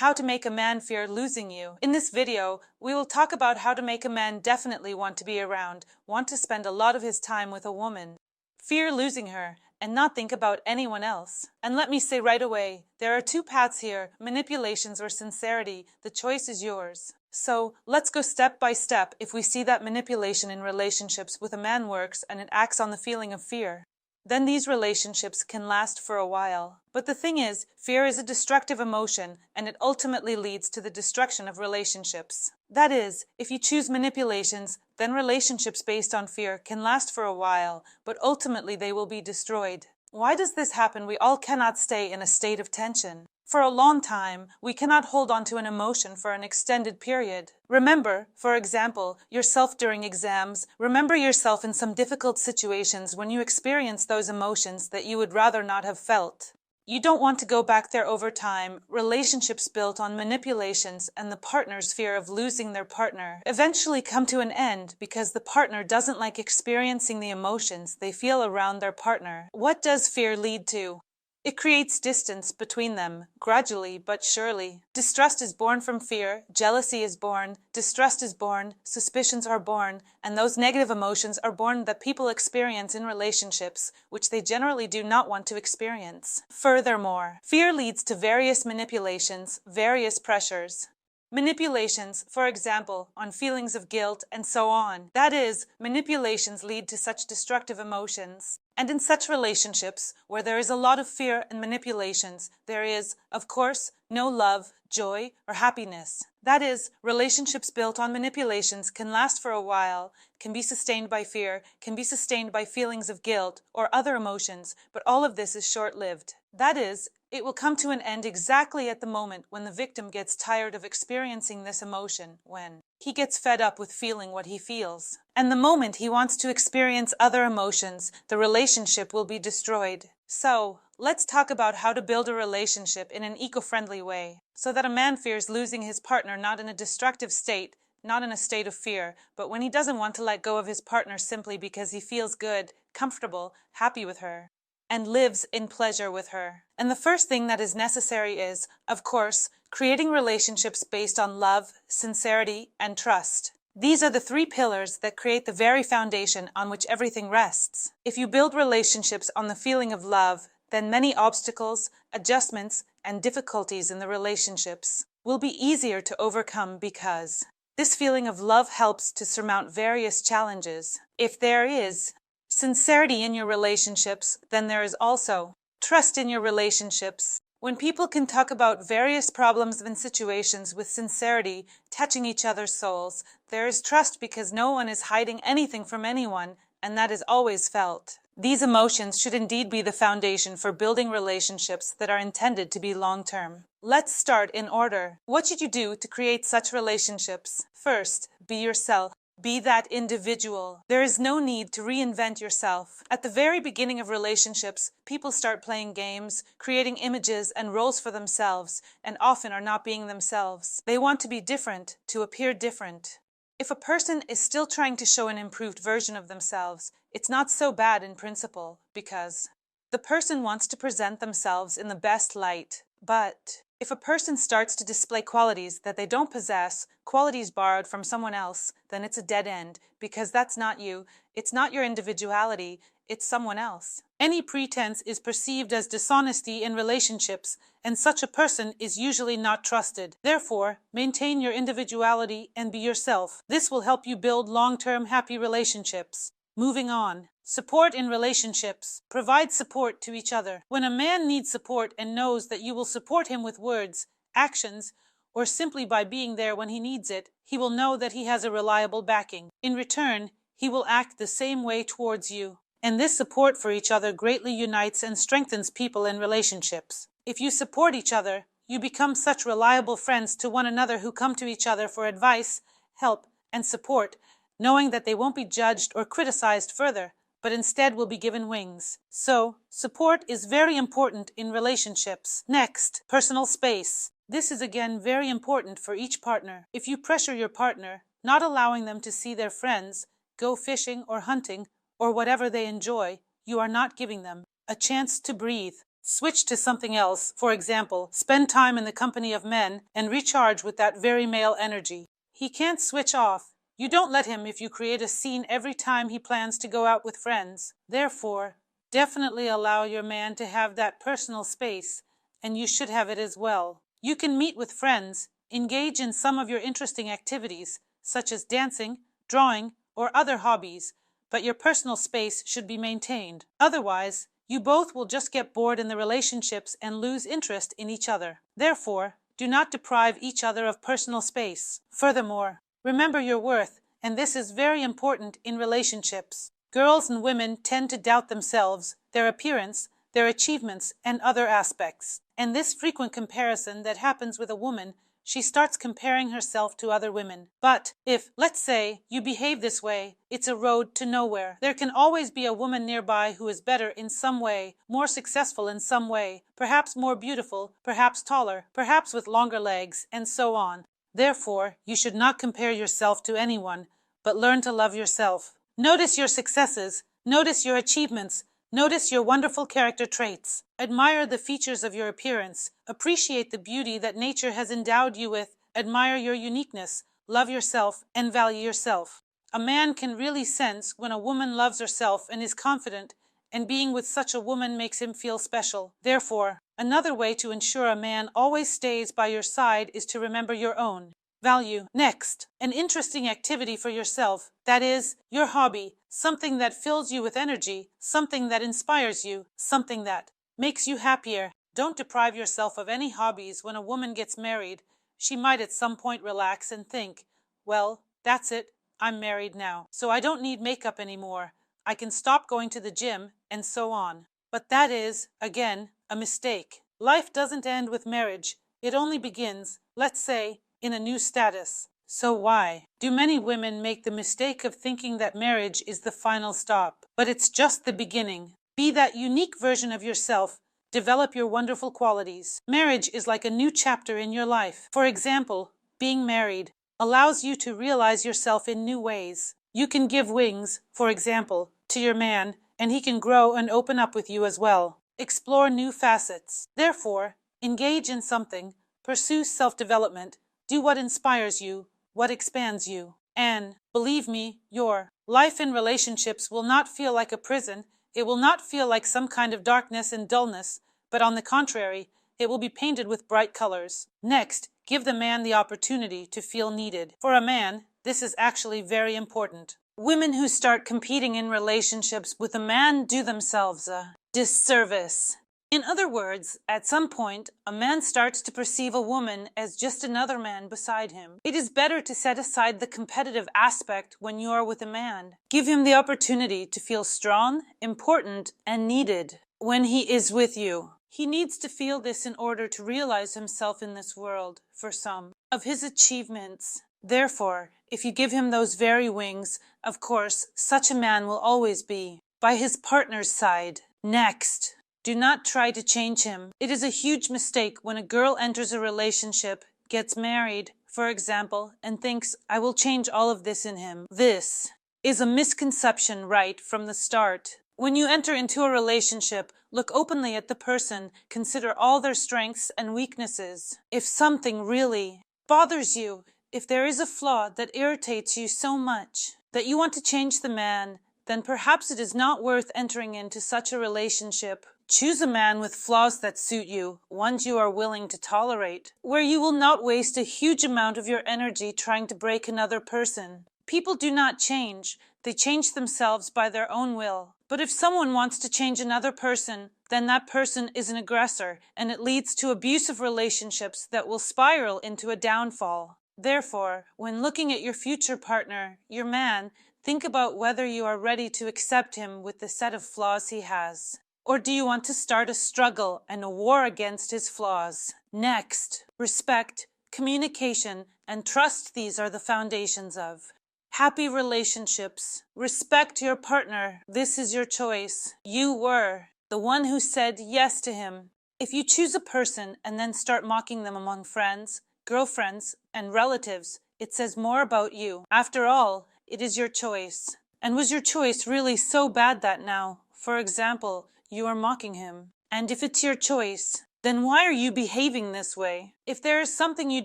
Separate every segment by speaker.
Speaker 1: How to make a man fear losing you. In this video, we will talk about how to make a man definitely want to be around, want to spend a lot of his time with a woman, fear losing her, and not think about anyone else. And let me say right away, there are two paths here, manipulations or sincerity. The choice is yours. So let's go step by step if we see that manipulation in relationships with a man works and it acts on the feeling of fear. Then these relationships can last for a while. But the thing is, fear is a destructive emotion, and it ultimately leads to the destruction of relationships. That is, if you choose manipulations, then relationships based on fear can last for a while, but ultimately they will be destroyed. Why does this happen? We all cannot stay in a state of tension. For a long time, we cannot hold on to an emotion for an extended period. Remember, for example, yourself during exams. Remember yourself in some difficult situations when you experience those emotions that you would rather not have felt. You don't want to go back there over time. Relationships built on manipulations and the partner's fear of losing their partner eventually come to an end because the partner doesn't like experiencing the emotions they feel around their partner. What does fear lead to? It creates distance between them, gradually but surely. Distrust is born from fear, jealousy is born, distrust is born, suspicions are born, and those negative emotions are born that people experience in relationships, which they generally do not want to experience. Furthermore, fear leads to various manipulations, various pressures. Manipulations, for example, on feelings of guilt and so on. That is, manipulations lead to such destructive emotions. And in such relationships, where there is a lot of fear and manipulations, there is, of course, no love, joy, or happiness. That is, relationships built on manipulations can last for a while, can be sustained by fear, can be sustained by feelings of guilt or other emotions, but all of this is short-lived. That is, it will come to an end exactly at the moment when the victim gets tired of experiencing this emotion, when he gets fed up with feeling what he feels. And the moment he wants to experience other emotions, the relationship will be destroyed. So, let's talk about how to build a relationship in an eco-friendly way, so that a man fears losing his partner not in a destructive state, not in a state of fear, but when he doesn't want to let go of his partner simply because he feels good, comfortable, happy with her, and lives in pleasure with her. And the first thing that is necessary is, of course, creating relationships based on love, sincerity, and trust. These are the three pillars that create the very foundation on which everything rests. If you build relationships on the feeling of love, then many obstacles, adjustments, and difficulties in the relationships will be easier to overcome because this feeling of love helps to surmount various challenges. If there is sincerity in your relationships, then there is also trust in your relationships. When people can talk about various problems and situations with sincerity, touching each other's souls, there is trust because no one is hiding anything from anyone, and that is always felt. These emotions should indeed be the foundation for building relationships that are intended to be long-term. Let's start in order. What should you do to create such relationships? First, be yourself. Be that individual. There is no need to reinvent yourself. At the very beginning of relationships, people start playing games, creating images and roles for themselves, and often are not being themselves. They want to be different, to appear different. If a person is still trying to show an improved version of themselves, it's not so bad in principle, because the person wants to present themselves in the best light. But if a person starts to display qualities that they don't possess, qualities borrowed from someone else, then it's a dead end, because that's not you, it's not your individuality, it's someone else. Any pretense is perceived as dishonesty in relationships, and such a person is usually not trusted. Therefore, maintain your individuality and be yourself. This will help you build long-term happy relationships. Moving on. Support in relationships. Provide support to each other. When a man needs support and knows that you will support him with words, actions, or simply by being there when he needs it, he will know that he has a reliable backing. In return, he will act the same way towards you. And this support for each other greatly unites and strengthens people in relationships. If you support each other, you become such reliable friends to one another who come to each other for advice, help, and support, knowing that they won't be judged or criticized further, but instead will be given wings. So, support is very important in relationships. Next, personal space. This is again very important for each partner. If you pressure your partner, not allowing them to see their friends, go fishing or hunting, or whatever they enjoy, you are not giving them a chance to breathe. Switch to something else, for example, spend time in the company of men and recharge with that very male energy. He can't switch off. You don't let him if you create a scene every time he plans to go out with friends. Therefore, definitely allow your man to have that personal space, and you should have it as well. You can meet with friends, engage in some of your interesting activities, such as dancing, drawing, or other hobbies, but your personal space should be maintained. Otherwise, you both will just get bored in the relationships and lose interest in each other. Therefore, do not deprive each other of personal space. Furthermore, remember your worth, and this is very important in relationships. Girls and women tend to doubt themselves, their appearance, their achievements, and other aspects. And this frequent comparison that happens with a woman, she starts comparing herself to other women. But if, let's say, you behave this way, it's a road to nowhere. There can always be a woman nearby who is better in some way, more successful in some way, perhaps more beautiful, perhaps taller, perhaps with longer legs, and so on. Therefore, you should not compare yourself to anyone, but learn to love yourself. Notice your successes, notice your achievements, notice your wonderful character traits. Admire the features of your appearance. Appreciate the beauty that nature has endowed you with. Admire your uniqueness. Love yourself and value yourself. A man can really sense when a woman loves herself and is confident, and being with such a woman makes him feel special. Therefore, another way to ensure a man always stays by your side is to remember your own value. Next, an interesting activity for yourself, that is, your hobby, something that fills you with energy, something that inspires you, something that makes you happier. Don't deprive yourself of any hobbies. When a woman gets married, she might at some point relax and think, well, that's it, I'm married now, so I don't need makeup anymore. I can stop going to the gym, and so on. But that is, again, a mistake. Life doesn't end with marriage. It only begins, let's say, in a new status. So why do many women make the mistake of thinking that marriage is the final stop? But it's just the beginning. Be that unique version of yourself. Develop your wonderful qualities. Marriage is like a new chapter in your life. For example, being married allows you to realize yourself in new ways. You can give wings, for example, to your man, and he can grow and open up with you as well. Explore new facets. Therefore, engage in something, pursue self-development, do what inspires you, what expands you. And, believe me, your life in relationships will not feel like a prison. It will not feel like some kind of darkness and dullness, but on the contrary, it will be painted with bright colors. Next, give the man the opportunity to feel needed. For a man, this is actually very important. Women who start competing in relationships with a man do themselves a disservice. In other words, at some point, a man starts to perceive a woman as just another man beside him. It is better to set aside the competitive aspect when you are with a man. Give him the opportunity to feel strong, important, and needed when he is with you. He needs to feel this in order to realize himself in this world, for some of his achievements. Therefore, if you give him those very wings, of course, such a man will always be by his partner's side. Next, do not try to change him. It is a huge mistake when a girl enters a relationship, gets married, for example, and thinks, I will change all of this in him. This is a misconception right from the start. When you enter into a relationship, look openly at the person, consider all their strengths and weaknesses. If something really bothers you, if there is a flaw that irritates you so much that you want to change the man, then perhaps it is not worth entering into such a relationship. Choose a man with flaws that suit you, ones you are willing to tolerate, where you will not waste a huge amount of your energy trying to break another person. People do not change. They change themselves by their own will. But if someone wants to change another person, then that person is an aggressor, and it leads to abusive relationships that will spiral into a downfall. Therefore, when looking at your future partner, your man, think about whether you are ready to accept him with the set of flaws he has. Or do you want to start a struggle and a war against his flaws? Next, respect, communication, and trust. These are the foundations of happy relationships. Respect your partner. This is your choice. You were the one who said yes to him. If you choose a person and then start mocking them among friends, girlfriends, and relatives, it says more about you. After all, it is your choice. And was your choice really so bad that now, for example, you are mocking him? And if it's your choice, then why are you behaving this way? If there is something you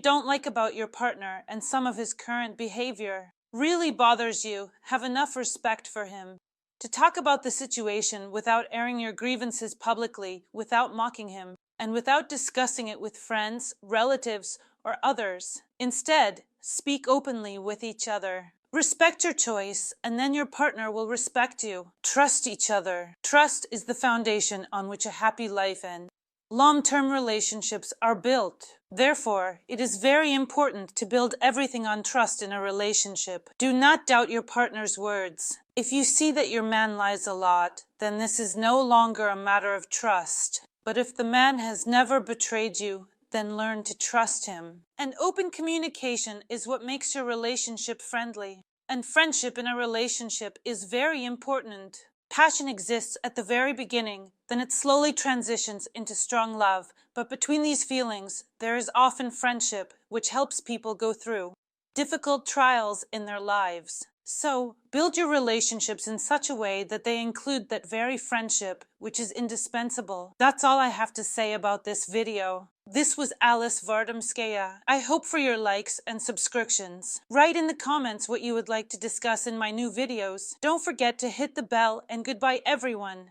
Speaker 1: don't like about your partner and some of his current behavior really bothers you, have enough respect for him to talk about the situation without airing your grievances publicly, without mocking him, and without discussing it with friends, relatives, or others. Instead, speak openly with each other. Respect your choice, and then your partner will respect you. Trust each other. Trust is the foundation on which a happy life ends. Long-term relationships are built. Therefore, it is very important to build everything on trust in a relationship. Do not doubt your partner's words. If you see that your man lies a lot, then this is no longer a matter of trust. But if the man has never betrayed you, then learn to trust him. And open communication is what makes your relationship friendly. And friendship in a relationship is very important. Passion exists at the very beginning, then it slowly transitions into strong love. But between these feelings, there is often friendship, which helps people go through difficult trials in their lives. So, build your relationships in such a way that they include that very friendship, which is indispensable. That's all I have to say about this video. This was Alice Vardomskaya. I hope for your likes and subscriptions. Write in the comments what you would like to discuss in my new videos. Don't forget to hit the bell, and goodbye everyone.